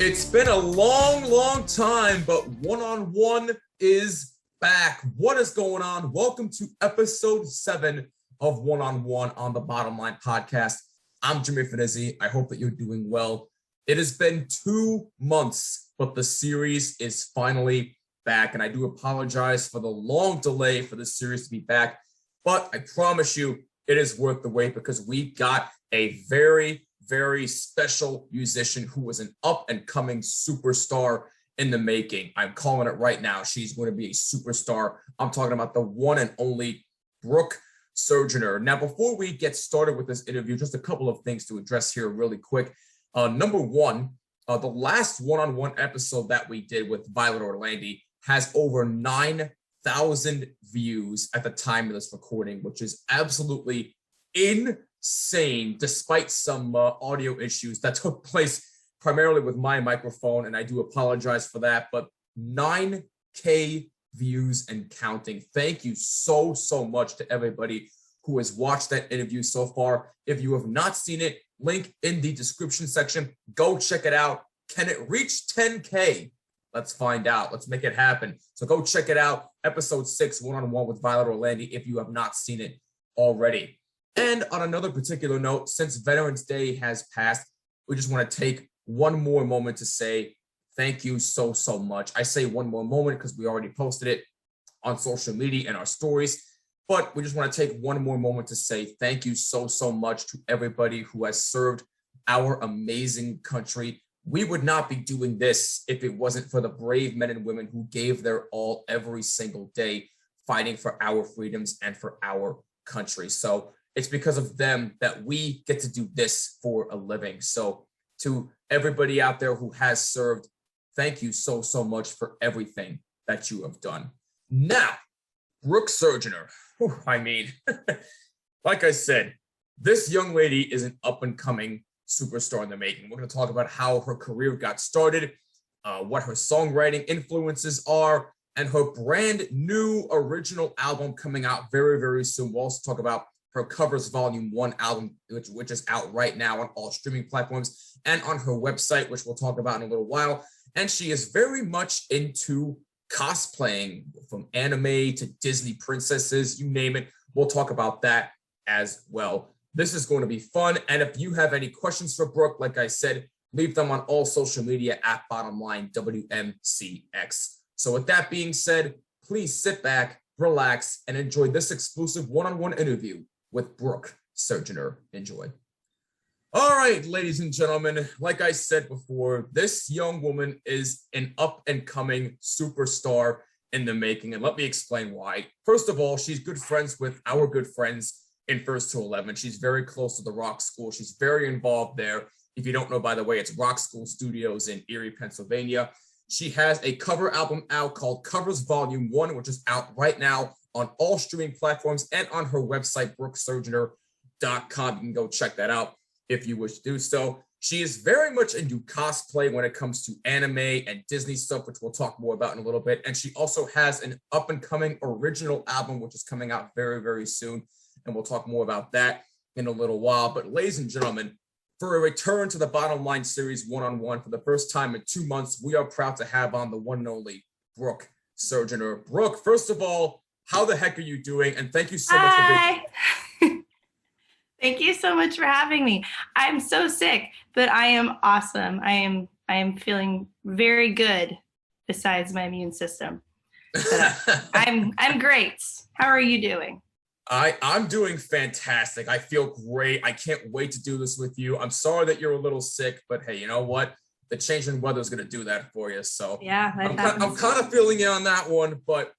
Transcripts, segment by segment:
It's been a long time, but one-on-one is back. What is going on? Welcome to episode 7 of One-on-One on the Bottom Line podcast. I'm Jimmy Finizzi. I hope that you're doing well. It has been 2 months, but the series is finally back, and I do apologize for the long delay for the series to be back, but I promise you it is worth the wait because we got a very special musician who was an up-and-coming superstar in the making. I'm calling it right now. She's going to be a superstar. I'm talking about the one and only Brooke Surgener. Now, before we get started with this interview, just a couple of things to address here really quick. Number one, the last one-on-one episode that we did with Violet Orlandi has over 9,000 views at the time of this recording, which is absolutely insane, despite some audio issues that took place primarily with my microphone, and I do apologize for that, but 9K views and counting. Thank you so much to everybody who has watched that interview so far. If you have not seen it, link in the description section. Go check it out. Can it reach 10K? Let's find out. Let's make it happen. So go check it out. Episode 6, one-on-one with Violet Orlandi, if you have not seen it already. And on another particular note, since Veterans Day has passed, we just want to take one more moment to say thank you so much. I say one more moment because we already posted it on social media and our stories, but we just want to take one more moment to say thank you so much to everybody who has served our amazing country. We would not be doing this if it wasn't for the brave men and women who gave their all every single day fighting for our freedoms and for our country. So it's because of them that we get to do this for a living. So to everybody out there who has served, thank you so much for everything that you have done. Now, Brooke Surgener. I mean, like I said, this young lady is an up-and-coming superstar in the making. We're going to talk about how her career got started, what her songwriting influences are, and her brand new original album coming out very soon. We'll also talk about her Covers Volume 1 album, which is out right now on all streaming platforms and on her website, which we'll talk about in a little while. And she is very much into cosplaying, from anime to Disney princesses, you name it. We'll talk about that as well. This is going to be fun. And if you have any questions for Brooke, like I said, leave them on all social media at Bottomline WMCX. So with that being said, please sit back, relax, and enjoy this exclusive one-on-one interview with Brooke Surgener. Enjoy. All right, ladies and gentlemen, like I said before, this young woman is an up-and-coming superstar in the making, and let me explain why. First of all, she's good friends with our good friends in First to 11. She's very close to the Rock School. She's very involved there. If you don't know, by the way, it's Rock School Studios in Erie, Pennsylvania. She has a cover album out called Covers Volume 1, which is out right now on all streaming platforms and on her website, brooksurgener.com. You can go check that out if you wish to do so. She is very much into cosplay when it comes to anime and Disney stuff, which we'll talk more about in a little bit. And she also has an up-and-coming original album, which is coming out very soon. And we'll talk more about that in a little while. But ladies and gentlemen, for a return to the Bottom Line series one-on-one for the first time in 2 months, we are proud to have on the one and only Brooke Surgener. Brooke, first of all, how the heck are you doing? And thank you so much for being. Thank you so much for having me. I'm so sick, but I am awesome. I am feeling very good besides my immune system. I'm great. How are you doing? I'm doing fantastic. I feel great. I can't wait to do this with you. I'm sorry that you're a little sick, but hey, you know what? The change in weather is going to do that for you. So yeah, I'm kind of feeling you on that one, but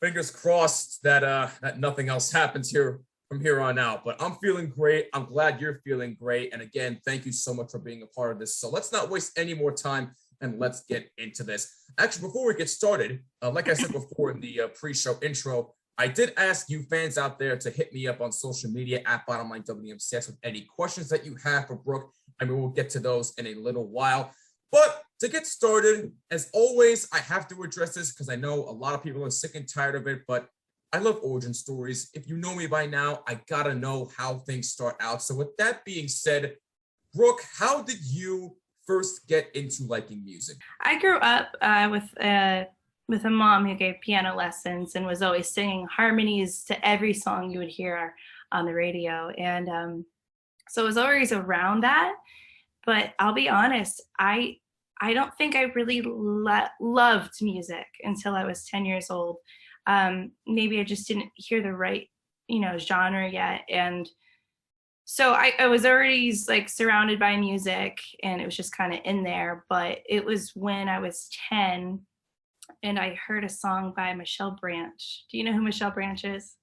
fingers crossed that that nothing else happens here from here on out. But I'm feeling great. I'm glad you're feeling great. And again, thank you so much for being a part of this. So let's not waste any more time and let's get into this. Actually, before we get started, like I said before in the pre-show intro, I did ask you fans out there to hit me up on social media at Bottomline WMCX with any questions that you have for Brooke. I mean, we'll get to those in a little while. But to get started, as always, I have to address this because I know a lot of people are sick and tired of it, but I love origin stories. If you know me by now, I gotta know how things start out. So with that being said, Brooke, how did you first get into liking music? I grew up with a mom who gave piano lessons and was always singing harmonies to every song you would hear on the radio. And so it was always around that. But I'll be honest, I don't think I really loved music until I was 10 years old. Maybe I just didn't hear the right, genre yet. And so I was already like surrounded by music and it was just kind of in there. But it was when I was 10 and I heard a song by Michelle Branch. Do you know who Michelle Branch is?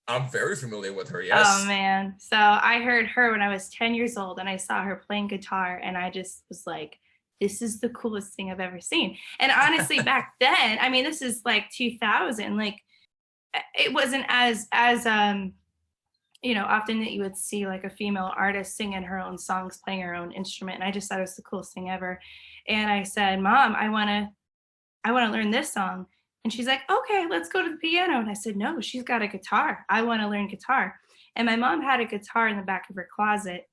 I'm very familiar with her, yes. Oh, man. So I heard her when I was 10 years old and I saw her playing guitar and I just was like, this is the coolest thing I've ever seen. And honestly, back then, I mean, this is like 2000, like it wasn't as often that you would see like a female artist singing her own songs, playing her own instrument. And I just thought it was the coolest thing ever. And I said, Mom, I want to learn this song. And she's like, okay, let's go to the piano. And I said, no, she's got a guitar. I want to learn guitar. And my mom had a guitar in the back of her closet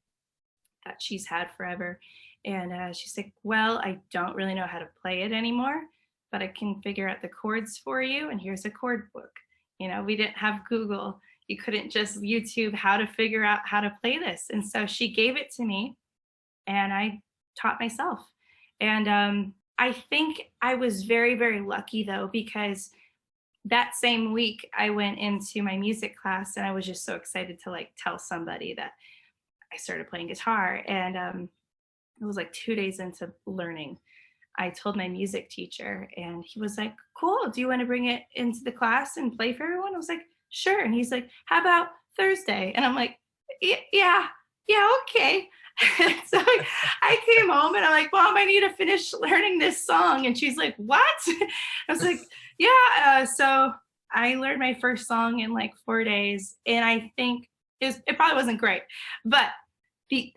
that she's had forever. And she's like, well, I don't really know how to play it anymore, but I can figure out the chords for you. And here's a chord book. We didn't have Google. You couldn't just YouTube how to figure out how to play this. And so she gave it to me and I taught myself. And I think I was very, very lucky though, because that same week I went into my music class and I was just so excited to like tell somebody that I started playing guitar. And it was like 2 days into learning. I told my music teacher and he was like, cool, do you want to bring it into the class and play for everyone? I was like, sure. And he's like, how about Thursday? And I'm like, yeah, okay. So I came home and I'm like, Mom, I need to finish learning this song. And she's like, what? I was like, yeah. So I learned my first song in like 4 days. And I think it probably wasn't great, but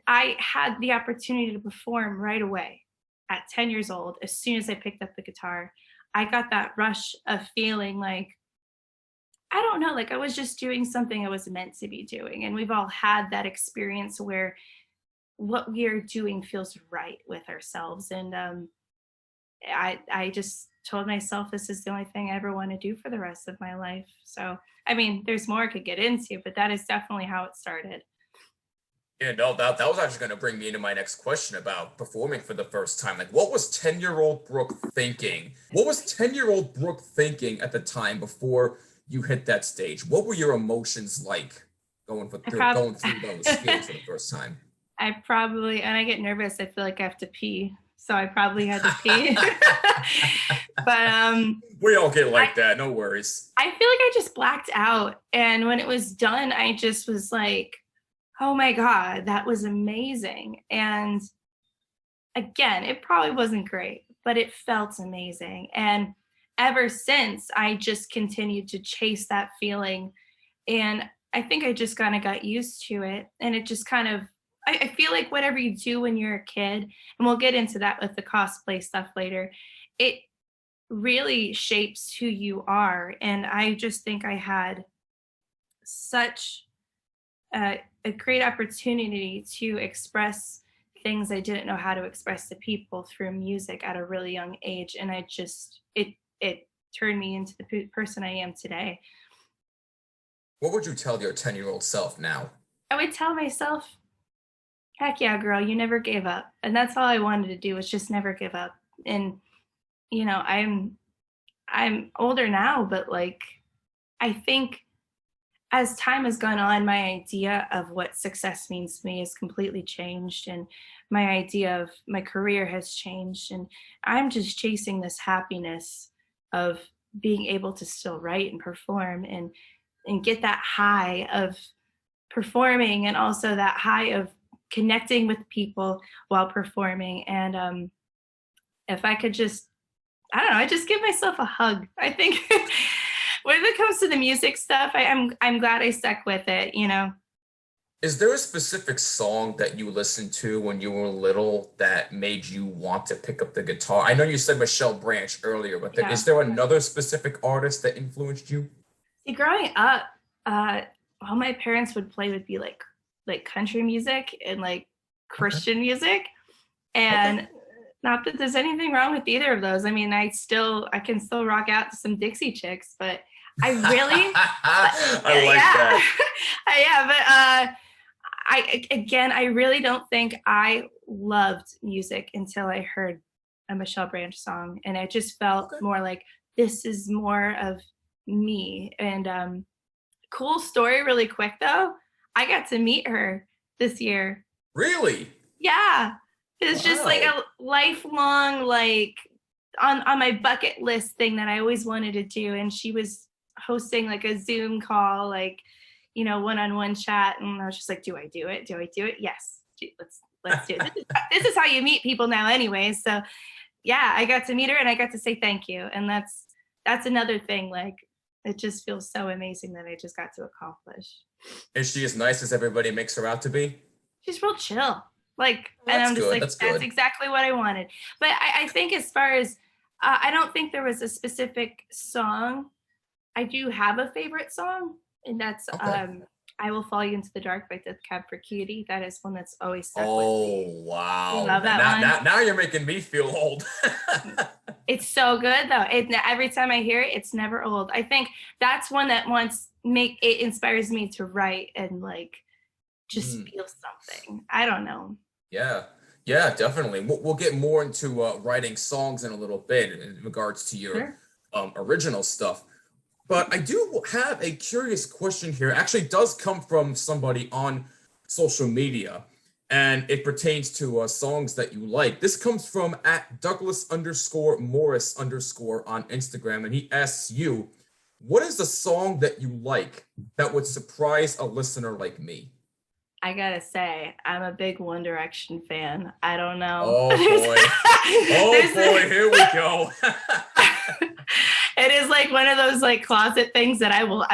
I had the opportunity to perform right away at 10 years old. As soon as I picked up the guitar, I got that rush of feeling like, I don't know, like I was just doing something I was meant to be doing. And we've all had that experience where what we are doing feels right with ourselves. And I just told myself this is the only thing I ever want to do for the rest of my life. So, I mean, there's more I could get into, but that is definitely how it started. Yeah, no, that was actually going to bring me into my next question about performing for the first time. Like, what was 10-year-old Brooke thinking? What was 10-year-old Brooke thinking at the time before you hit that stage? What were your emotions like going through those skills for the first time? And I get nervous. I feel like I have to pee. So I probably had to pee. But we all get like that. No worries. I feel like I just blacked out. And when it was done, I just was like, oh my God, that was amazing. And again, it probably wasn't great, but it felt amazing. And ever since, I just continued to chase that feeling. And I think I just kind of got used to it. And it just kind of, I feel like whatever you do when you're a kid, and we'll get into that with the cosplay stuff later, it really shapes who you are. And I just think I had such a great opportunity to express things I didn't know how to express to people through music at a really young age. And it turned me into the person I am today. What would you tell your 10-year-old self now? I would tell myself, heck yeah, girl, you never gave up. And that's all I wanted to do, was just never give up. And, I'm older now, but like, I think as time has gone on, my idea of what success means to me has completely changed. And my idea of my career has changed. And I'm just chasing this happiness of being able to still write and perform and get that high of performing, and also that high of connecting with people while performing. And if I could just, I don't know, I just give myself a hug. I think when it comes to the music stuff, I'm glad I stuck with it, Is there a specific song that you listened to when you were little that made you want to pick up the guitar? I know you said Michelle Branch earlier, but Yeah. Is there another specific artist that influenced you? See, growing up, all my parents would play would be like country music and like Christian music. And Not that there's anything wrong with either of those. I mean, I can still rock out to some Dixie Chicks, but I really, I like yeah, that. yeah, but I really don't think I loved music until I heard a Michelle Branch song, and it just felt Okay. more like this is more of me. And cool story, really quick though. I got to meet her this year. Really? Yeah, it's just like Wow. a lifelong like on my bucket list thing that I always wanted to do, and she was hosting like a Zoom call, like one-on-one chat, and I was just like, do I do it? Do I do it? Yes. Let's do it. This is how you meet people now anyway. So yeah, I got to meet her and I got to say thank you. And that's another thing. Like it just feels so amazing that I just got to accomplish. Is she as nice as everybody makes her out to be? She's real chill. Like, Well, and that's I'm just good. like, That's that's good. exactly what I wanted. But I think as far as, I don't think there was a specific song. I do have a favorite song, and that's Okay. I Will Follow You Into the Dark by Death Cab for Cutie. That is one that's always stuck with me. Oh, You wow. love that Now, one? now you're making me feel old. It's so good though. Every time I hear it, it's never old. I think that's one that it inspires me to write and like just Hmm. feel something. I don't know. Yeah, yeah, definitely. We'll get more into writing songs in a little bit in regards to your Sure. original stuff. But I do have a curious question here. It actually does come from somebody on social media, and it pertains to songs that you like. This comes from at Douglas underscore Morris underscore on Instagram, and he asks you, what is the song that you like that would surprise a listener like me? I gotta say, I'm a big One Direction fan. I don't know. Oh boy. Oh boy, here we go. It is like one of those like closet things that I will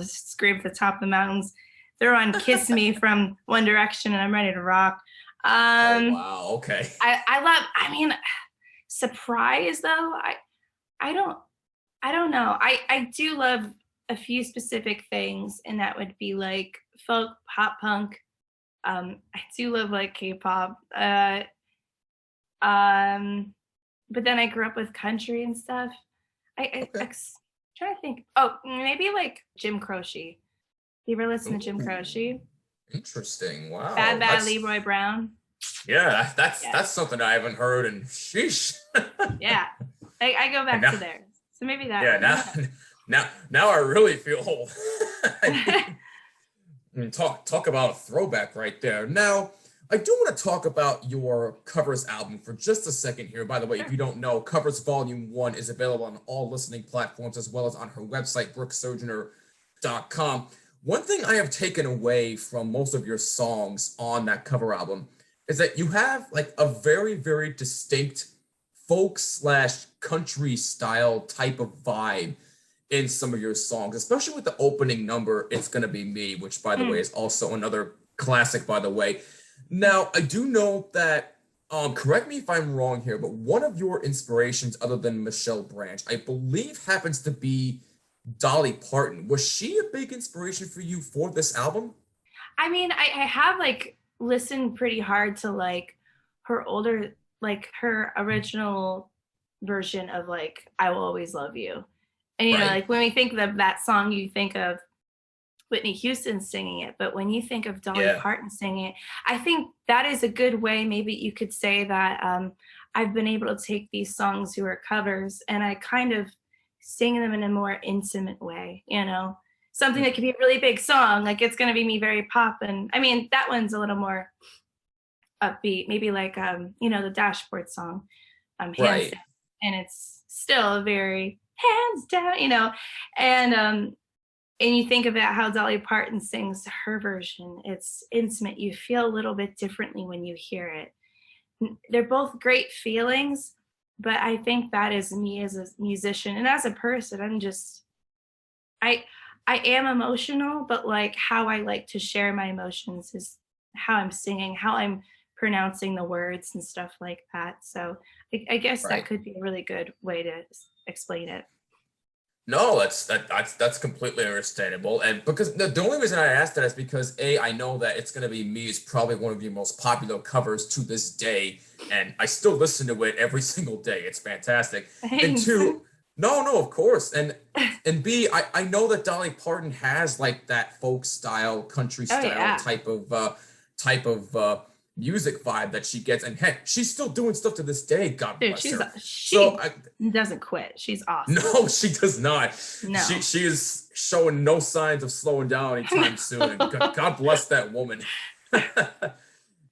scream at the top of the mountains. They're on "Kiss Me" from One Direction, and I'm ready to rock. Oh Um, wow, okay. I love. I mean, surprise though. I don't I don't know. I do love a few specific things, and that would be like folk, pop punk. I do love like K-pop. Um, but then I grew up with country and stuff. Okay. Trying to think. Oh, maybe like Jim Croce. You ever listen to Jim Ooh, Croce? interesting. Bad Wow. Bad That's Leroy Brown. yeah, Yeah, that's something I haven't heard and sheesh. yeah. I go And back now to there. So maybe that yeah, one. now Yeah. now I really feel old. Talk about a throwback right there. Now, I do want to talk about your covers album for just a second here. By the way, if Sure. you don't know, Covers Volume 1 is available on all listening platforms as well as on her website, brooksurgener.com. One thing I have taken away from most of your songs on that cover album is that you have like a very, very distinct folk slash country style type of vibe in some of your songs, especially with the opening number, It's Gonna Be Me, which, by the way, Mm. is also another classic, by the way. Now, I do know that, correct me if I'm wrong here, but one of your inspirations, other than Michelle Branch, I believe happens to be Dolly Parton. Was she a big inspiration for you for this album? I mean, I have like listened pretty hard to like her older, like her original version of like I Will Always Love You. And Right. like when we think of that song, you think of Whitney Houston singing it, but when you think of Dolly Yeah. Parton singing it, I think that is a good way. Maybe you could say that I've been able to take these songs who are covers and I kind of sing them in a more intimate way, something that Hmm. could be a really big song, like It's Gonna Be Me, very pop. And I mean, that one's a little more upbeat, maybe like, the Dashboard song, Hands Right. Down. And it's still very hands down, and you think about how Dolly Parton sings her version. It's intimate. You feel a little bit differently when you hear it. They're both great feelings, but I think that is me as a musician and as a person. I I am emotional, but like how I like to share my emotions is how I'm singing, how I'm pronouncing the words and stuff like that. So I guess that Right. could be a really good way to explain it. No, that's completely understandable. And because the only reason I asked that is because A, I know that It's Gonna Be Me is probably one of your most popular covers to this day, and I still listen to it every single day. It's fantastic. And Thanks. two, no, of course. And B, I know that Dolly Parton has like that folk style, country Oh style yeah. type of music vibe that she gets. And heck, she's still doing stuff to this day, God Dude, bless her. she So I, doesn't quit. She's awesome. no, she does not. No. She is showing no signs of slowing down anytime soon. And God bless that woman.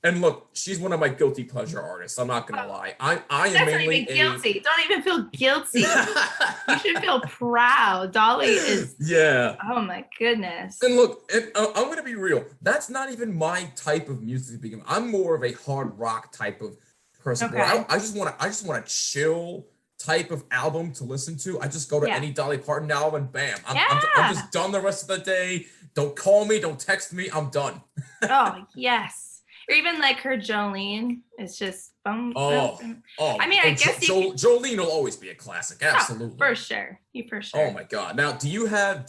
And look, she's one of my guilty pleasure artists. I'm not gonna lie. I am That's not mainly even guilty. Don't even feel guilty. You should feel proud. Dolly is, yeah. oh my goodness. And look, I'm gonna be real. That's not even my type of music to begin with. I'm more of a hard rock type of person. Okay. Where I just want a chill type of album to listen to. I just go to any Dolly Parton album and bam, I'm just done the rest of the day. Don't call me, don't text me. I'm done. Oh yes. Or even like her Jolene is just I mean, I guess Jolene will always be a classic. Absolutely. Oh, for sure. For sure. Oh my God. Now, do you have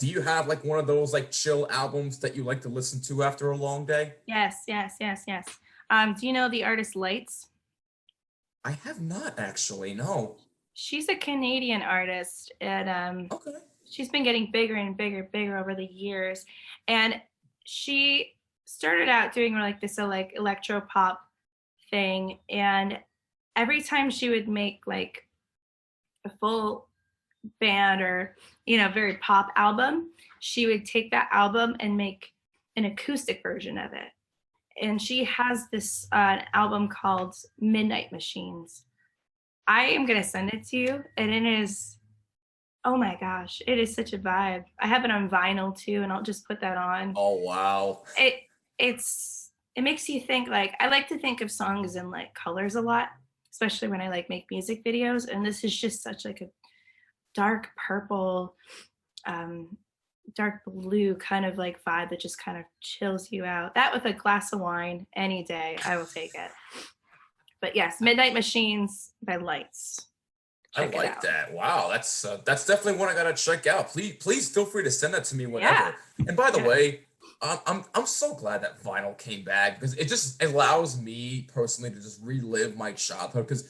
like one of those like chill albums that you like to listen to after a long day? Yes. Do you know the artist Lights? I have not actually, no. She's a Canadian artist, and okay. She's been getting bigger and bigger over the years. And she started out doing like this like electro pop thing, and every time she would make like a full band or very pop album, she would take that album and make an acoustic version of it. And she has this album called Midnight Machines. I am going to send it to you, and it is, oh my gosh, it is such a vibe. I have it on vinyl too, and I'll just put that on. Oh wow. It makes you think. Like, I like to think of songs in like colors a lot, especially when I like make music videos, and this is just such like a dark purple, dark blue kind of like vibe that just kind of chills you out. That with a glass of wine any day, I will take it. But yes, Midnight Machines by Lights. Check I like that. Wow, that's definitely one I gotta check out. Please feel free to send that to me whenever. Yeah. And by the way, I'm so glad that vinyl came back, because it just allows me personally to just relive my childhood. Because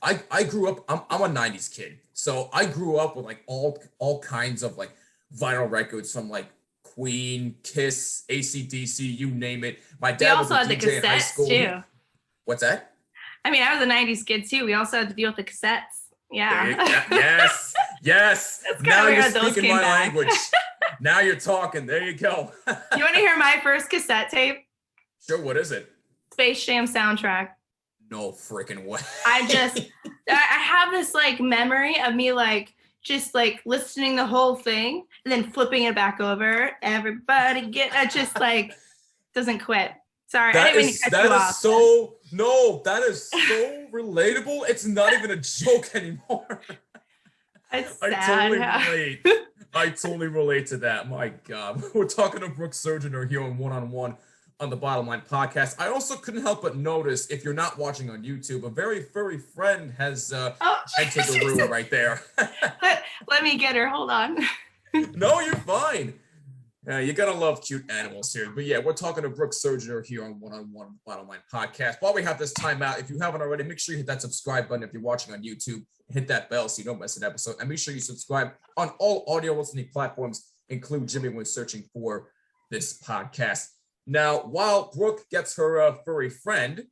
I grew up, I'm a 90s kid, so I grew up with like all kinds of like vinyl records from like Queen, Kiss, AC/DC, you name it. My dad was a DJ in high school. Too. What's that? I mean, I was a 90s kid too. We also had to deal with the cassettes. Yeah. Yes. Now you're speaking my language. Now you're talking. There you go. You want to hear my first cassette tape? Sure. What is it? Space Jam soundtrack. No freaking way. I have this like memory of me like just like listening the whole thing and then flipping it back over. Everybody just like doesn't quit. Sorry, I didn't mean to cut you off. That is so relatable. It's not even a joke anymore. It's sad. I totally relate to that. My God. We're talking to Brooke Surgener here on One on the Bottom Line podcast. I also couldn't help but notice, if you're not watching on YouTube, a very furry friend has entered the room right there. Let me get her. Hold on. No, you're fine. You gotta love cute animals here. But yeah, we're talking to Brooke Surgener here on One Bottom Line podcast. While we have this time out, if you haven't already, make sure you hit that subscribe button if you're watching on YouTube. Hit that bell so you don't miss an episode. And make sure you subscribe on all audio listening platforms, include Jimmy, when searching for this podcast. Now, while Brooke gets her furry friend,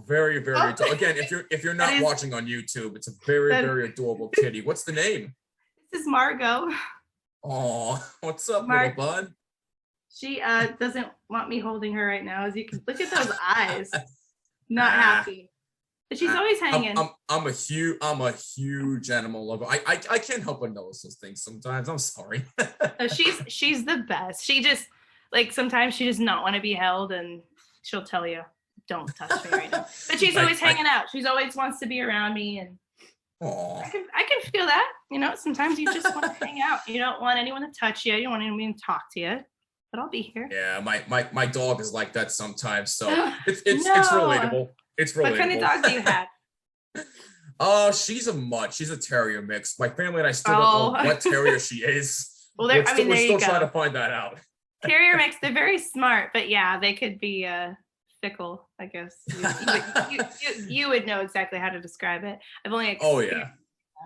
very adorable. Again, if you're not watching on YouTube, it's a very adorable kitty. What's the name? This is Margot. Oh, what's up, little bud? She doesn't want me holding her right now. As you can look at those eyes, not happy. But she's always hanging. I'm a huge animal lover. I can't help but notice those things sometimes. I'm sorry. No, she's the best. She just like sometimes she does not want to be held, and she'll tell you, "Don't touch me right now." But she's always hanging out. She's always wants to be around me, and I can feel that. Sometimes you just want to hang out. You don't want anyone to touch you. You don't want anyone to talk to you. But I'll be here. Yeah, my dog is like that sometimes. So it's relatable. It's relatable. What kind of dog do you have? Oh, she's a mutt. She's a terrier mix. My family and I still don't know Oh, what terrier she is. well, We're I mean, there still you trying to go. find that out. Terrier mix, they're very smart, but yeah, they could be fickle, I guess. You would know exactly how to describe it. I've only Oh experienced yeah.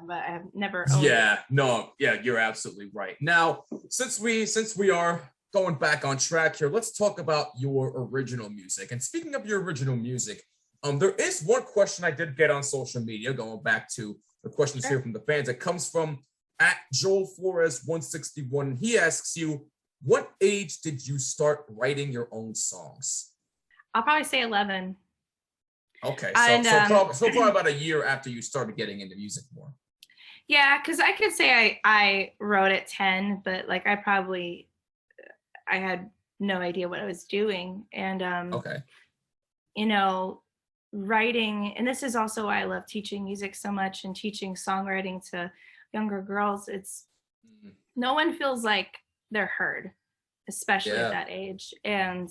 them, but I have never owned it. Yeah, no, yeah, you're absolutely right. Now, since we are going back on track here, let's talk about your original music. And speaking of your original music, there is one question I did get on social media, going back to the questions here Sure. from the fans. It comes from at Joel Flores 161. He asks you, what age did you start writing your own songs? I'll probably say 11. Okay, And so probably about a year after you started getting into music more. yeah, because I could say I wrote at 10, but like I had no idea what I was doing. And Okay. you know, writing, and this is also why I love teaching music so much and teaching songwriting to younger girls. It's Mhm. no one feels like they're heard, especially at Yeah. that age. And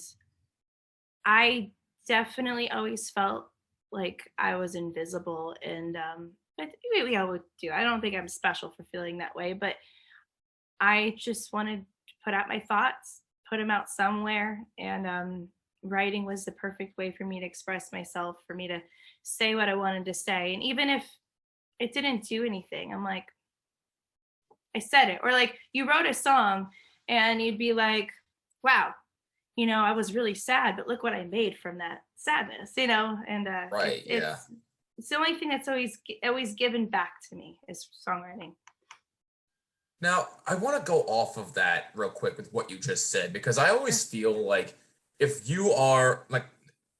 I definitely always felt like I was invisible. And I think we all do. I don't think I'm special for feeling that way, but I just wanted to put out my thoughts, put them out somewhere. And writing was the perfect way for me to express myself, for me to say what I wanted to say. And even if it didn't do anything, I'm like, I said it. Or like you wrote a song and you'd be like, wow, I was really sad, but look what I made from that sadness, and Right, yeah. it's the only thing that's always given back to me is songwriting. Now, I want to go off of that real quick with what you just said, because I always feel like if you are like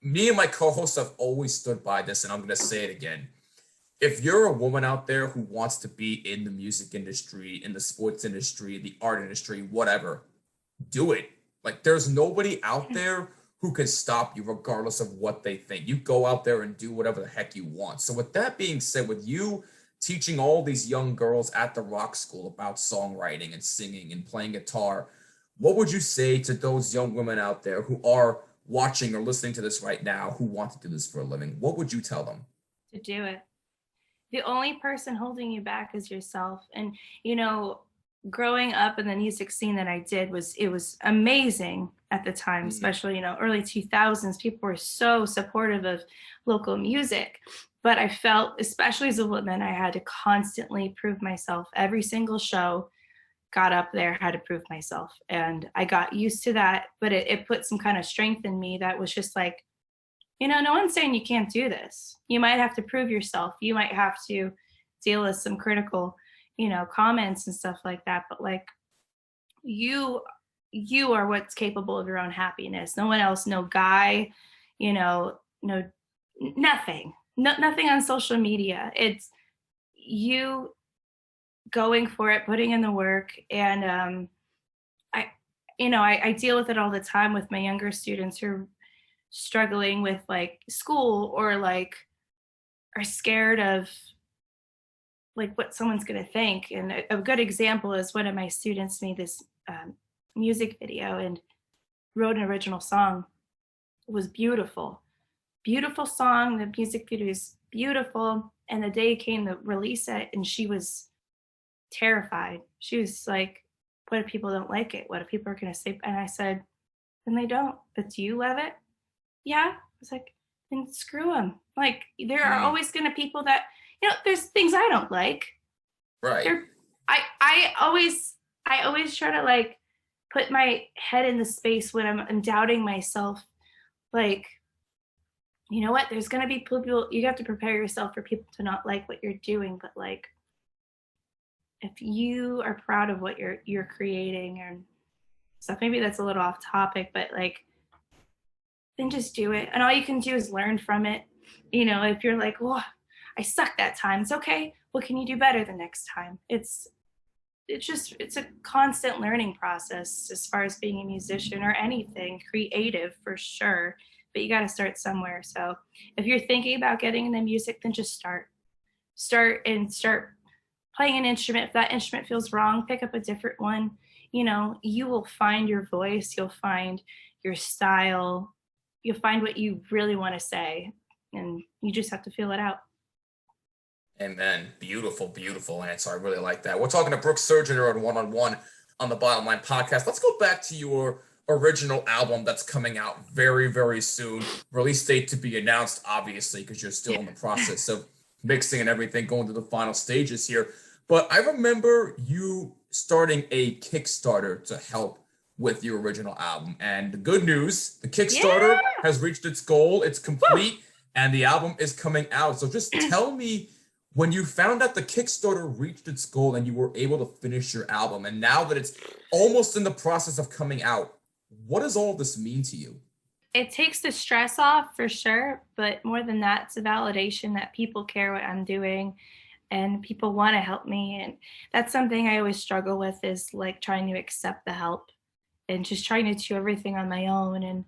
me and my co-hosts have always stood by this, and I'm going to say it again. If you're a woman out there who wants to be in the music industry, in the sports industry, the art industry, whatever, do it. Like, there's nobody out there who can stop you regardless of what they think. You go out there and do whatever the heck you want. So with that being said, with you teaching all these young girls at the rock school about songwriting and singing and playing guitar, what would you say to those young women out there who are watching or listening to this right now who want to do this for a living? What would you tell them? To do it. The only person holding you back is yourself. And you know, growing up in the music scene that I did was amazing at the time, Mm, especially early 2000s. People were so supportive of local music, but I felt, especially as a woman, I had to constantly prove myself. Every single show, got up there, had to prove myself, and I got used to that. But it put some kind of strength in me that was just like, no one's saying you can't do this. You might have to prove yourself. You might have to deal with some critical, comments and stuff like that. But like you, you are what's capable of your own happiness. No one else, no guy, no nothing, nothing on social media. It's you going for it, putting in the work, and I, I deal with it all the time with my younger students who are struggling with like school or like are scared of like what someone's going to think. And a good example is one of my students made this music video and wrote an original song. It was beautiful, beautiful song. The music video is beautiful. And the day came to release it, and she was terrified. She was like, what if people don't like it? What if people are going to say? And I said, then they don't. But do you love it? Yeah. I was like, then screw them. Like, there are mm, always going to people that, there's things I don't like. right. There, I always try to like put my head in the space when I'm doubting myself. Like, you know what? There's going to be people, you have to prepare yourself for people to not like what you're doing. But like, if you are proud of what you're creating and stuff, maybe that's a little off topic, but like, then just do it. And all you can do is learn from it. If you're like, oh, I sucked that time, it's okay. What can you do better the next time? It's a constant learning process as far as being a musician or anything creative, for sure. But you got to start somewhere. So if you're thinking about getting into music, then just start playing an instrument. If that instrument feels wrong, pick up a different one. You will find your voice, you'll find your style, you'll find what you really want to say, and you just have to feel it out. Amen. Beautiful, beautiful answer. I really like that. We're talking to Brooke Surgener on One on the Bottom Line podcast. Let's go back to your original album that's coming out very, very soon. Release date to be announced, obviously, because you're still in the process of mixing and everything, going through the final stages here. But I remember you starting a Kickstarter to help with your original album. And the good news, the Kickstarter has reached its goal. It's complete, and the album is coming out. So just tell me, when you found out the Kickstarter reached its goal and you were able to finish your album, and now that it's almost in the process of coming out, what does all of this mean to you? It takes the stress off for sure, but more than that, it's a validation that people care what I'm doing and people want to help me. And that's something I always struggle with, is like trying to accept the help and just trying to do everything on my own. And,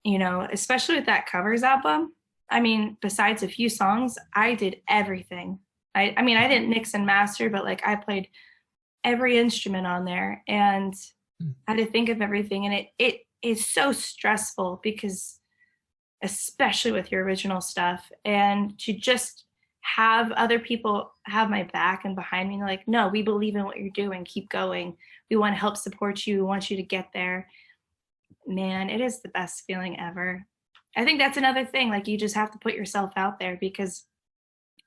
you know, especially with that covers album, I mean, besides a few songs, I did everything. I mean, I didn't mix and master, but like I played every instrument on there and I had to think of everything. And it is so stressful because, especially with your original stuff, and to just have other people have my back and behind me, and like, no, we believe in what you're doing. Keep going. We want to help support you. We want you to get there. Man, it is the best feeling ever. I think that's another thing. Like, you just have to put yourself out there, because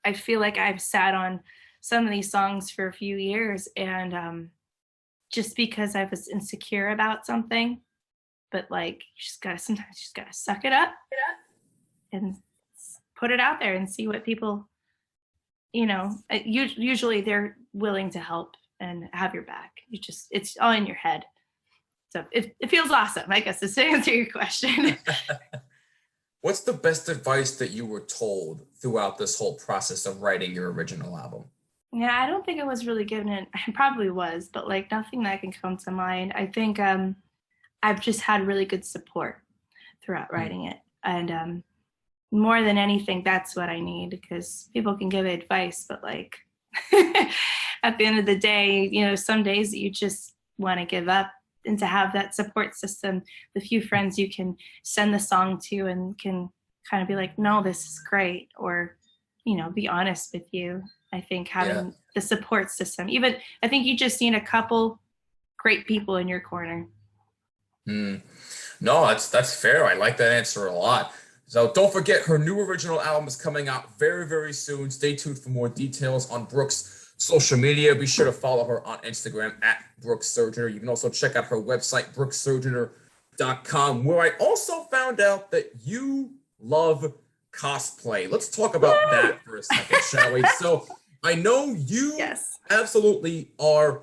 I feel like I've sat on some of these songs for a few years, and just because I was insecure about something, but like, sometimes you just gotta suck it up and put it out there and see what people, you know, usually they're willing to help and have your back. It's all in your head. So it feels awesome, I guess, to answer your question. What's the best advice that you were told throughout this whole process of writing your original album? Yeah, I don't think I was really given it. I probably was, but like nothing that can come to mind. I think I've just had really good support throughout writing it. And more than anything, that's what I need, because people can give advice, but like at the end of the day, you know, some days you just want to give up. And to have that support system, the few friends you can send the song to and can kind of be like, no, this is great, or, you know, be honest with you. I think having the support system, even I think you just need a couple great people in your corner. No, that's fair. I like that answer a lot. So don't forget, her new original album is coming out very, very soon. Stay tuned for more details on Brooke's social media. Be sure to follow her on Instagram at Brooke Surgener. You can also check out her website, brooksurgener.com, where I also found out that you love cosplay. Let's talk about that for a second, shall we? So I know you absolutely are.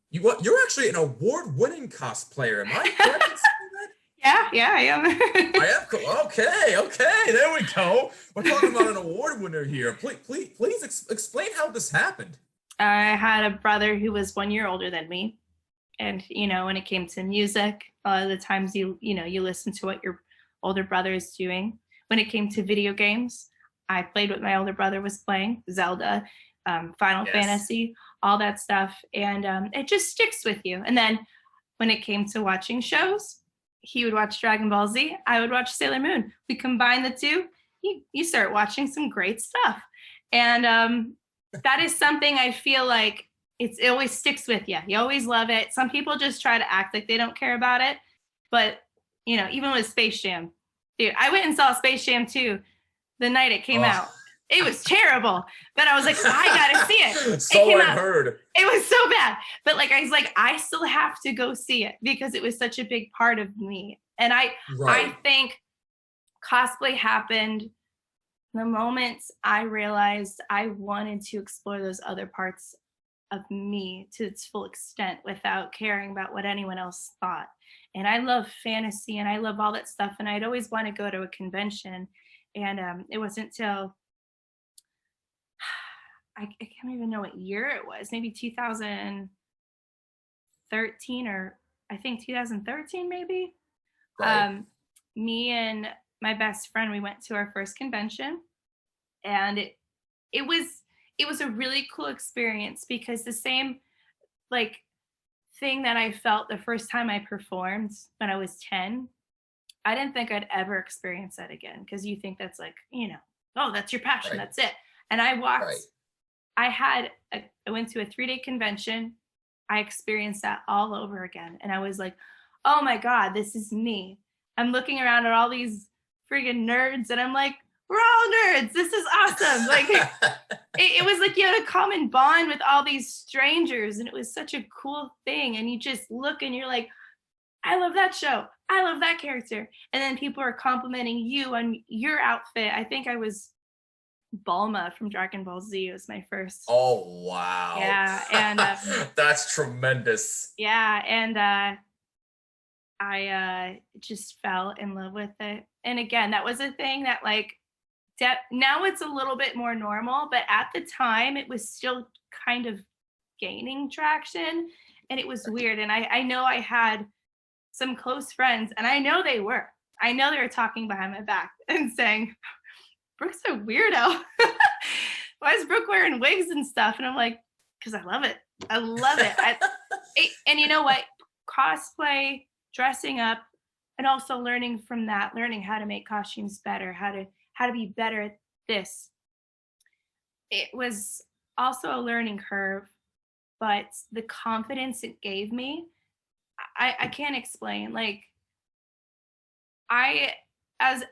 You're actually an award-winning cosplayer. Am I correct in saying that? Yeah, I am. I am. Okay. There we go. We're talking about an award winner here. Please explain how this happened. I had a brother who was 1 year older than me. And, you know, when it came to music, a lot of the times you listen to what your older brother is doing. When it came to video games, I played what my older brother was playing, Zelda, Final Fantasy, all that stuff. And it just sticks with you. And then when it came to watching shows, he would watch Dragon Ball Z, I would watch Sailor Moon. We combine the two, you start watching some great stuff. And that is something I feel like it always sticks with you. You always love it. Some people just try to act like they don't care about it. But, you know, even with Space Jam, dude, I went and saw Space Jam 2 the night it came out. It was terrible. But I was like, I gotta see it. So I heard. It was so bad. But like, I was like, I still have to go see it because it was such a big part of me. And I think cosplay happened the moment I realized I wanted to explore those other parts of me to its full extent without caring about what anyone else thought. And I love fantasy and I love all that stuff. And I'd always want to go to a convention. And it wasn't till I can't even know what year it was, maybe 2013 or I think 2013 maybe. Right. Me and my best friend, we went to our first convention, and it was a really cool experience because the same like thing that I felt the first time I performed when I was 10, I didn't think I'd ever experience that again, because you think that's like, you know, oh, that's your passion, that's it. And I walked I went to a 3-day convention. I experienced that all over again. And I was like, oh my God, this is me. I'm looking around at all these friggin' nerds and I'm like, we're all nerds. This is awesome. Like it was like you had a common bond with all these strangers and it was such a cool thing. And you just look and you're like, I love that show. I love that character. And then people are complimenting you on your outfit. I think I was Bulma from Dragon Ball Z. It was my first. Oh, wow. Yeah. And that's tremendous. Yeah. And I just fell in love with it. And again, that was a thing that like, now it's a little bit more normal, but at the time it was still kind of gaining traction and it was weird. And I know I had some close friends and I know they were talking behind my back and saying, Brooke's a weirdo. Why is Brooke wearing wigs and stuff? And I'm like, because I love it. I love it. And you know what? Cosplay, dressing up, and also learning from that, learning how to make costumes better, how to be better at this. It was also a learning curve, but the confidence it gave me, I can't explain. Like as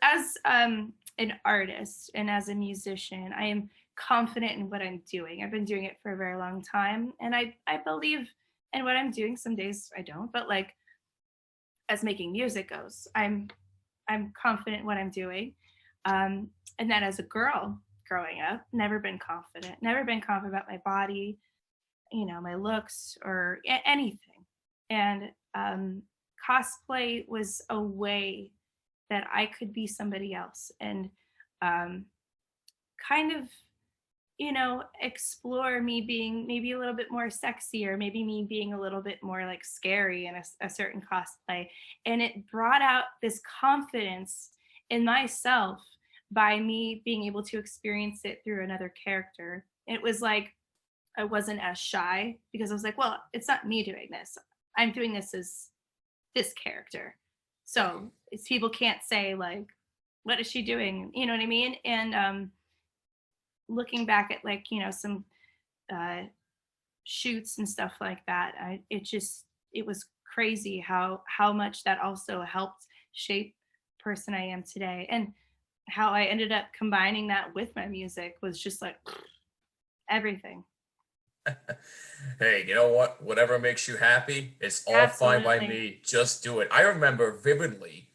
an artist and as a musician, I am confident in what I'm doing. I've been doing it for a very long time. And I believe in what I'm doing. Some days I don't, but like as making music goes, I'm confident in what I'm doing. And then as a girl growing up, never been confident about my body, my looks or anything. And cosplay was a way that I could be somebody else and kind of, explore me being maybe a little bit more sexy or maybe me being a little bit more like scary in a certain cosplay. And it brought out this confidence in myself by me being able to experience it through another character. It was like I wasn't as shy because I was like, well, it's not me doing this. I'm doing this as this character. So people can't say like, what is she doing? You know what I mean? And looking back at like, some shoots and stuff like that, it was crazy how much that also helped shape the person I am today. And how I ended up combining that with my music was just like everything. Hey, you know what? Whatever makes you happy, it's all Absolutely. fine by me. Just do it. I remember vividly,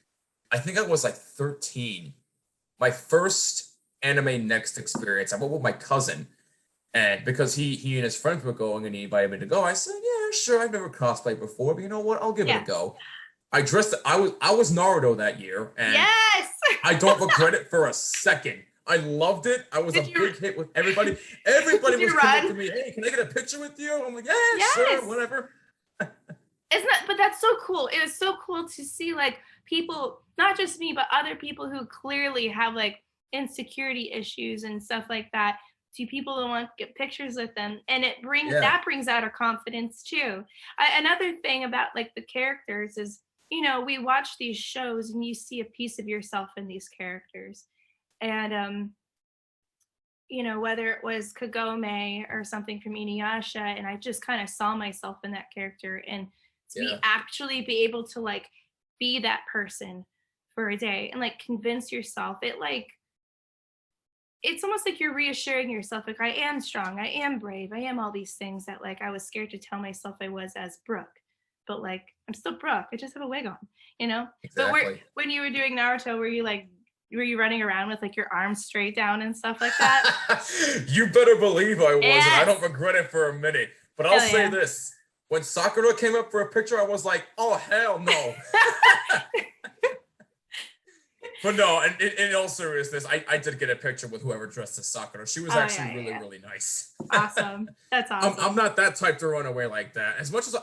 I think I was like 13. My first Anime Next experience, I went with my cousin. And because he and his friends were going and he invited me to go, I said, yeah, sure, I've never cosplayed before, but you know what? I'll give it a go. I was Naruto that year, and yes! I don't regret it for a second. I loved it. I was big hit with everybody. Everybody was coming up to me, hey, can I get a picture with you? I'm like, yeah, sure, whatever. But that's so cool. It was so cool to see like people, not just me, but other people who clearly have like insecurity issues and stuff like that, to people who want to get pictures with them. And that brings out our confidence too. Another thing about like the characters is, we watch these shows and you see a piece of yourself in these characters. And, whether it was Kagome or something from Inuyasha, and I just kind of saw myself in that character, and to actually be able to like be that person for a day and like convince yourself, it's almost like you're reassuring yourself, like I am strong, I am brave, I am all these things that like I was scared to tell myself I was as Brooke. But like I'm still Brooke, I just have a wig on, Exactly. But when you were doing Naruto, were you running around with like your arms straight down and stuff like that? You better believe I was, and I don't regret it for a minute. But I'll say this. When Sakura came up for a picture, I was like, oh, hell no. But no, and in all seriousness, I did get a picture with whoever dressed as Sakura. She was actually really nice. Awesome. That's awesome. I'm not that type to run away like that. As much as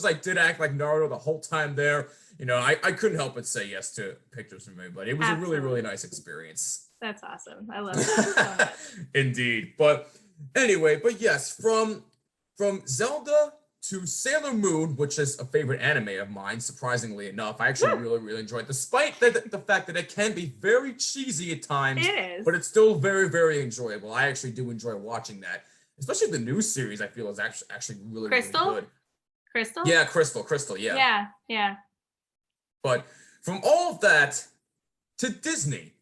I did act like Naruto the whole time there, I couldn't help but say yes to pictures from everybody. It was a really nice experience. That's awesome. I love that. Indeed. But anyway, yes, from Zelda to Sailor Moon, which is a favorite anime of mine, surprisingly enough. I actually really enjoy it, despite the fact that it can be very cheesy at times. It is. But it's still very enjoyable. I actually do enjoy watching that. Especially the new series, I feel is actually really good. Crystal? Yeah, Crystal, yeah. Yeah. But from all of that to Disney,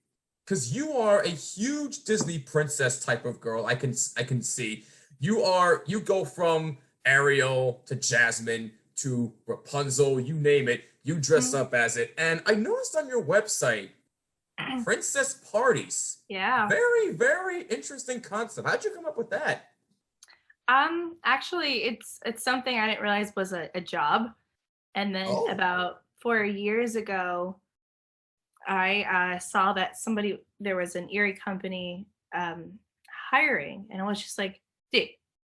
because you are a huge Disney princess type of girl, I can see. You go from Ariel to Jasmine to Rapunzel, you name it, you dress up as it. And I noticed on your website, princess parties. Yeah. Very interesting concept. How'd you come up with that? Actually, it's something I didn't realize was a job. And then about 4 years ago, I saw that there was an Erie company hiring, and I was just like, dude,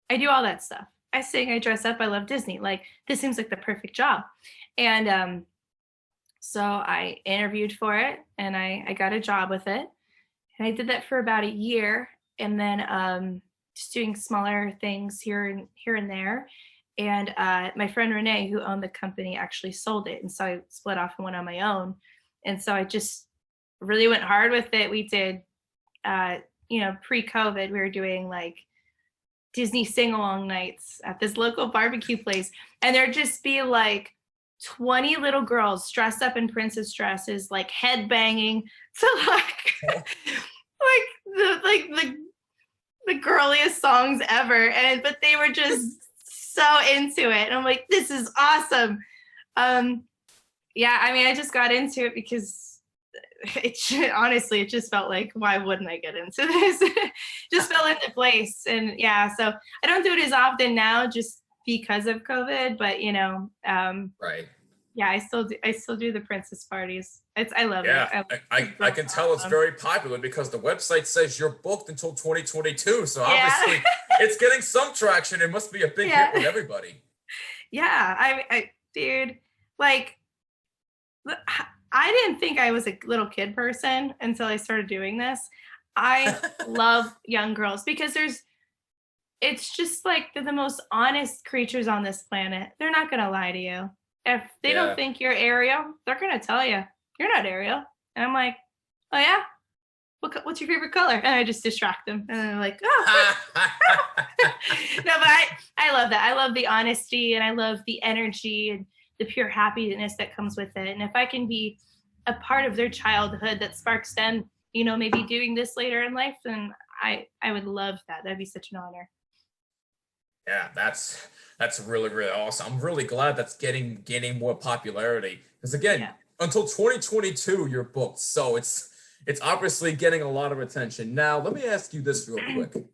I do all that stuff. I sing, I dress up, I love Disney. Like, this seems like the perfect job. And so I interviewed for it, and I got a job with it. And I did that for about a year, and then just doing smaller things here and there. And my friend Renee, who owned the company, actually sold it. And so I split off and went on my own. And so I just really went hard with it. We did, pre-COVID, we were doing like Disney sing-along nights at this local barbecue place. And there'd just be like 20 little girls dressed up in princess dresses, like head banging to the girliest songs ever. But they were just so into it. And I'm like, this is awesome. I just got into it because it just felt like, why wouldn't I get into this? Just fell into place. And so I don't do it as often now just because of COVID, but right. Yeah, I still do the princess parties. I love it. I can tell it's very popular because the website says you're booked until 2022. So obviously it's getting some traction. It must be a big hit with everybody. Yeah, dude, like, I didn't think I was a little kid person until I started doing this. I love young girls because it's just like they're the most honest creatures on this planet. They're not going to lie to you. If they don't think you're Ariel, they're going to tell you, you're not Ariel. And I'm like, oh yeah? What's your favorite color? And I just distract them. And they're like, oh. No, but I love that. I love the honesty, and I love the energy and the pure happiness that comes with it. And if I can be a part of their childhood that sparks them, maybe doing this later in life, then I would love that. That'd be such an honor. Yeah, that's really awesome. I'm really glad that's gaining more popularity. Because again, until 2022, you're booked. So it's obviously getting a lot of attention. Now, let me ask you this real quick.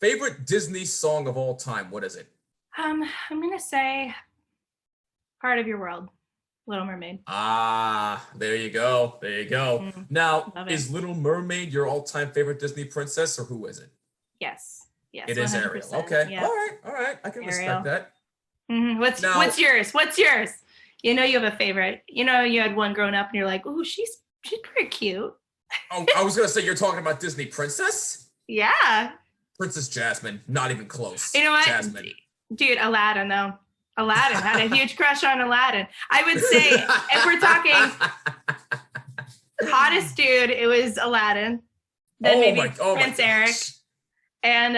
Favorite Disney song of all time, what is it? I'm gonna say Part of Your World, Little Mermaid. Ah, there you go. Now, is Little Mermaid your all-time favorite Disney princess, or who is it? Yes, it is Ariel. Okay, yeah. All right. I can respect that. Mm-hmm. What's yours? You have a favorite. You had one growing up, and you're like, "Ooh, she's pretty cute." Oh, I was gonna say you're talking about Disney princess. Yeah. Princess Jasmine, not even close. You know what, Jasmine. Dude, Aladdin though. Aladdin, had a huge crush on Aladdin. I would say, if we're talking hottest dude, it was Aladdin. Then Prince Eric. And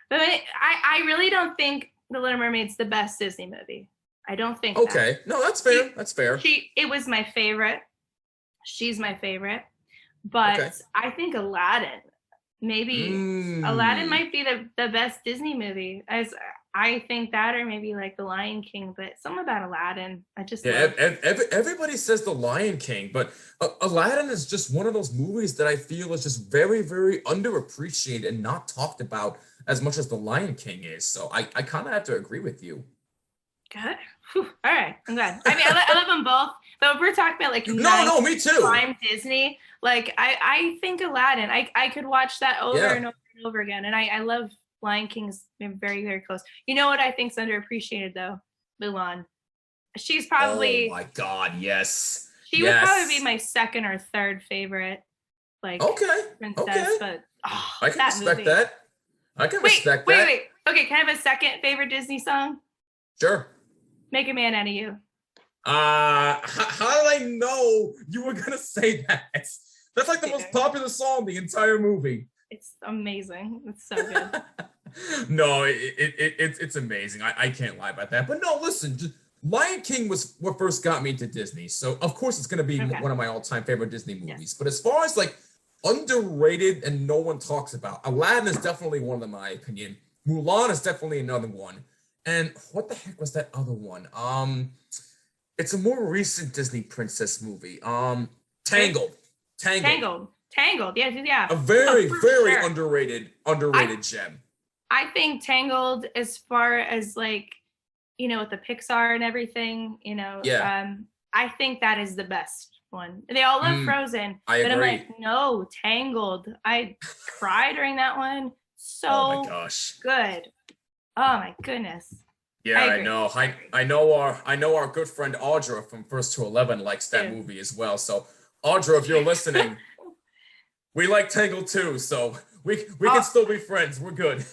but I really don't think The Little Mermaid's the best Disney movie. I don't think. Okay, no, that's fair. That's fair. It was my favorite. She's my favorite, but I think Aladdin. Aladdin might be the best Disney movie. As I think that, or maybe like The Lion King, but something about Aladdin. I just everybody says The Lion King, but Aladdin is just one of those movies that I feel is just very underappreciated and not talked about as much as The Lion King is. So I kind of have to agree with you. Good. Whew. All right, I'm glad. I mean, I love them both, but if we're talking about like no, me too. Prime Disney. Like I think Aladdin. I could watch that over and over and over again, and I love Lion King's very close. You know what I think's underappreciated though? Mulan. She's probably. Oh my God! Yes. She would probably be my second or third favorite. Like princess, but I can respect that. I can respect that. Wait. Okay, can I have a second favorite Disney song? Sure. Make a Man Out of You. How did I know you were gonna say that? That's like the most popular song in the entire movie. It's amazing. It's so good. No, it's amazing. I can't lie about that. But no, listen, Lion King was what first got me into Disney. So of course it's gonna be one of my all-time favorite Disney movies. Yes. But as far as like underrated and no one talks about, Aladdin is definitely one of them, in my opinion. Mulan is definitely another one. And what the heck was that other one? It's a more recent Disney princess movie. Tangled. Yeah. A very underrated gem. I think Tangled, as far as like, with the Pixar and everything, I think that is the best one. They all love Frozen. I agree. I'm like, no, Tangled. I cried during that one. So oh my gosh. Good. Oh my goodness. Yeah, I know. I know our good friend Audra from First to 11 likes that movie as well. So Audra, if you're listening, we like Tangled too. So we can still be friends. We're good.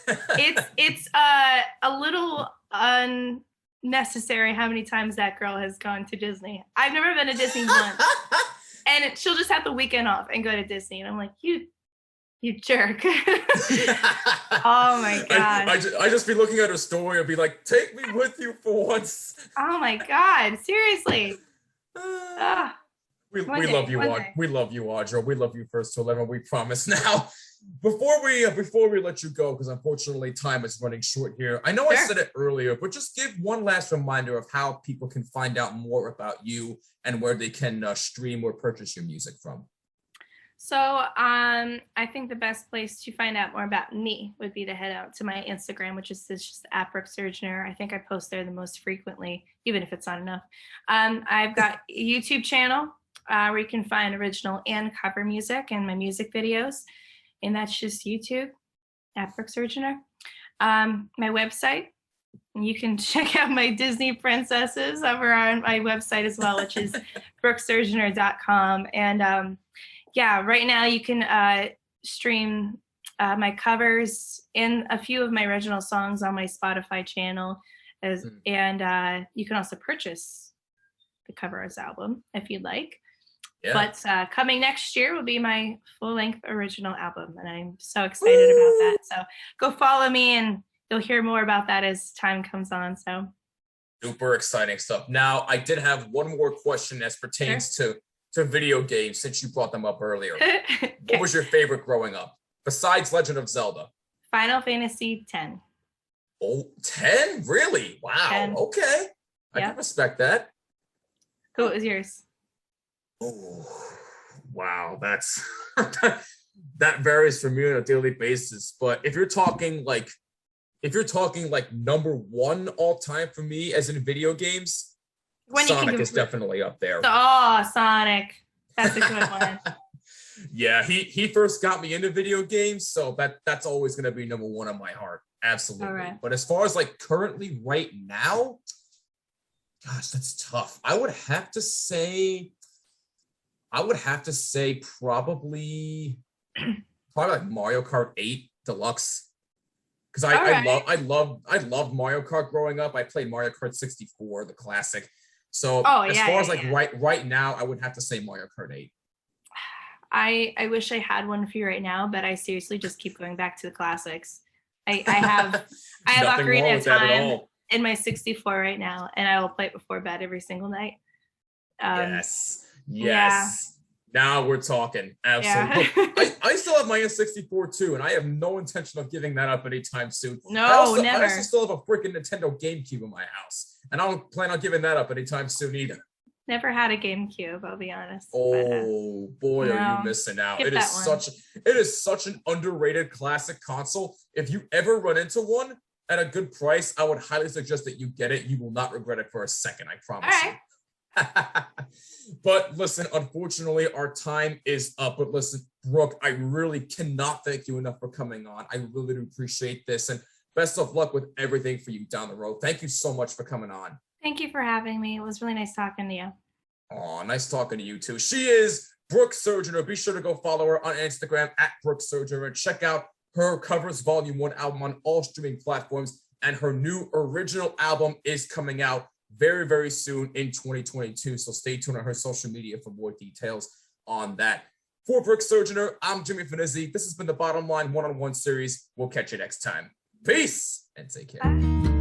it's a little unnecessary how many times that girl has gone to Disney. I've never been to Disney once. And she'll just have the weekend off and go to Disney. And I'm like, you jerk. Oh my God. I just be looking at her story and be like, take me with you for once. Oh my God. Seriously. We love you, Audra. We love you, Audra. We love you First to 11. We promise. Now, before we let you go, because unfortunately time is running short here. I know I said it earlier, but just give one last reminder of how people can find out more about you and where they can stream or purchase your music from. So I think the best place to find out more about me would be to head out to my Instagram, which is just at Brooke Surgener. I think I post there the most frequently, even if it's not enough. I've got a YouTube channel where you can find original and cover music and my music videos. And that's just YouTube at Brooke Surgener. My website, you can check out my Disney princesses over on my website as well, which is brooksurgener.com. And right now you can stream my covers and a few of my original songs on my Spotify channel. And you can also purchase the covers album if you'd like. Yeah. But coming next year will be my full-length original album, and I'm so excited about that. So go follow me, and you'll hear more about that as time comes on. So super exciting stuff. Now, I did have one more question as pertains to video games, since you brought them up earlier. Okay. What was your favorite growing up, besides Legend of Zelda? Final Fantasy X. Oh, 10? Really? Wow. 10. Okay. I can respect that. What was yours? Oh, wow. That's that varies for me on a daily basis. But if you're talking like number one all time for me, as in video games, Sonic is definitely up there. Oh, Sonic. That's a good one. Yeah, he first got me into video games, so that's always gonna be number one on my heart. Absolutely. Right. But as far as like currently right now, gosh, that's tough. I would have to say probably like Mario Kart 8 Deluxe. Because I loved Mario Kart growing up. I played Mario Kart 64, the classic. So as far as right now, I would have to say Mario Kart 8. I wish I had one for you right now, but I seriously just keep going back to the classics. I have Ocarina of Time in my 64 right now, and I will play it before bed every single night. Yes. Yeah. Now we're talking. Absolutely. Yeah. I still have my N64 too, and I have no intention of giving that up anytime soon. No, never. I also still have a freaking Nintendo GameCube in my house, and I don't plan on giving that up anytime soon either. Never had a GameCube, I'll be honest. Oh boy, are you missing out. It is such an underrated classic console. If you ever run into one at a good price, I would highly suggest that you get it. You will not regret it for a second, I promise you. But listen, unfortunately, our time is up. But listen, Brooke, I really cannot thank you enough for coming on. I really do appreciate this. And best of luck with everything for you down the road. Thank you so much for coming on. Thank you for having me. It was really nice talking to you. Oh, nice talking to you too. She is Brooke Surgener. Be sure to go follow her on Instagram at Brooke Surgener and check out her Covers Volume 1 album on all streaming platforms, and her new original album is coming out very, very soon in 2022. So stay tuned on her social media for more details on that. For Brooke Surgener, I'm Jimmy Finizzi. This has been the Bottom Line One-on-One series. We'll catch you next time. Peace and take care. Bye.